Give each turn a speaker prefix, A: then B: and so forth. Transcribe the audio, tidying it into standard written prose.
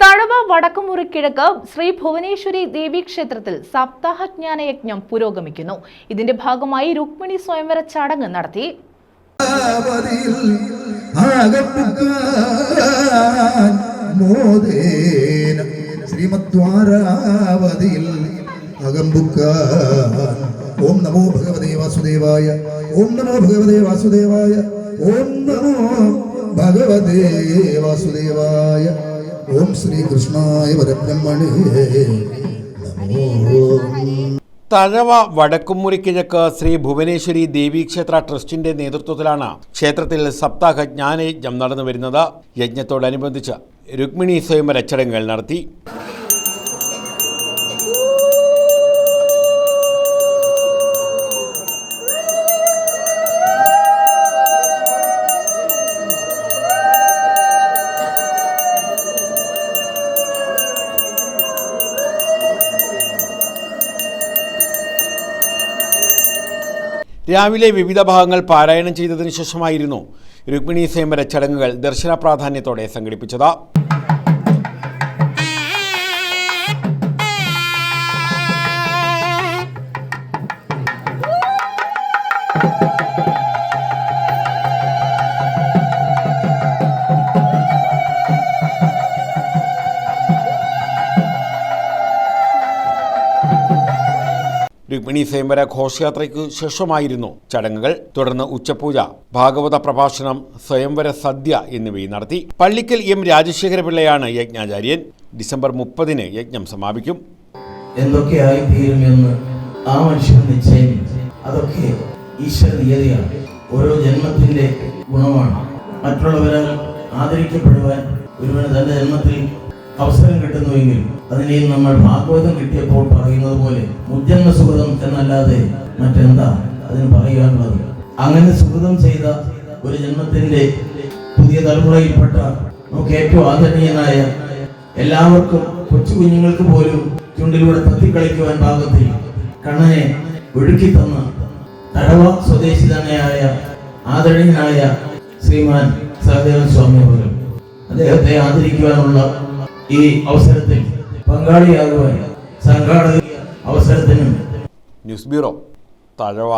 A: തഴവ വടക്കുമുറിക്കിഴക്ക് ശ്രീ ഭുവനേശ്വരി ദേവീക്ഷേത്രത്തിൽ സപ്താഹജ്ഞാനയജ്ഞം പുരോഗമിക്കുന്നു. ഇതിന്റെ ഭാഗമായി രുക്മിണി സ്വയംവര ചടങ്ങ് നടത്തി.
B: ഓം നമോ ഭഗവതേ വാസുദേവായ, ഓം നമോ ഭഗവതേ വാസുദേവായ, ഓം നമോ ഭഗവതേ വാസുദേവായ, ഓം ശ്രീകൃഷ്ണായ പരബ്രഹ്മണേ നമോ.
C: തഴവ വടക്കുമുറിക്കിഴക്ക് ശ്രീ ഭുവനേശ്വരി ദേവീക്ഷേത്ര ട്രസ്റ്റിന്റെ നേതൃത്വത്തിലാണ് ക്ഷേത്രത്തിൽ സപ്താഹ ജ്ഞാനയജ്ഞം നടന്നു വരുന്നത്. യജ്ഞത്തോടനുബന്ധിച്ച് രുക്മിണി സ്വയംവര ചടങ്ങുകൾ നടത്തി. രാവിലെ വിവിധ ഭാഗങ്ങൾ പാരായണം ചെയ്തതിനു ശേഷമായിരുന്നു രുക്മിണി സ്വയംവര ചടങ്ങുകൾ ദർശന പ്രാധാന്യത്തോടെ സംഘടിപ്പിച്ചത്. രുക്മിണി സ്വയംവര ഘോഷയാത്രയ്ക്ക് ശേഷമായിരുന്നു ചടങ്ങുകൾ. തുടർന്ന് ഉച്ചപൂജ, ഭാഗവത പ്രഭാഷണം, സ്വയംവര സദ്യ എന്നിവയും നടത്തി. പള്ളിക്കൽ എം രാജശേഖരപിള്ളയാണ് യജ്ഞാചാര്യൻ. ഡിസംബർ 30 യജ്ഞം സമാപിക്കും.
D: എന്തൊക്കെയായി തീരുമെന്ന് ആ മനുഷ്യൻ നിശ്ചയം, അതൊക്കെ ഈശ്വര നിയതിയാണ്. ഓരോ ജന്മത്തിന്റെ ഗുണമാണ്. മറ്റുള്ളവരാൽ ആദരിക്കപ്പെടുവാൻ ഒരുവന് തന്റെ ജന്മത്തിൽ അവസരം കിട്ടുന്നുവെങ്കിൽ അതിനെയും നമ്മൾ ഭാഗവതം കിട്ടിയപ്പോൾ പറയുന്നത് പോലെ മുജ്ജന്മ സുഹൃതം എന്നല്ലാതെ മറ്റെന്താ അതിന് പറയാനുള്ളത്? അങ്ങനെ സുഹൃതം ചെയ്ത ഒരു ജന്മത്തിന്റെ പുതിയ തലമുറയിൽപ്പെട്ട നമുക്ക് ഏറ്റവും ആദരണീയനായ, എല്ലാവർക്കും കൊച്ചു കുഞ്ഞുങ്ങൾക്ക് പോലും ചുണ്ടിലൂടെ തത്തിക്കളിക്കുവാൻ പാകത്തിൽ കണ്ണനെ ഒഴുക്കി തന്ന തഴവ സ്വദേശി തന്നെയായ ആദരണീയനായ ശ്രീമാൻ സഹദേവൻ സ്വാമി അവർ, അദ്ദേഹത്തെ ആദരിക്കുവാനുള്ള ഈ അവസരത്തിൽ പങ്കാളിയാകുവാൻ സംഘാടക അവസരത്തിന്.
C: News bureau, Thazhava.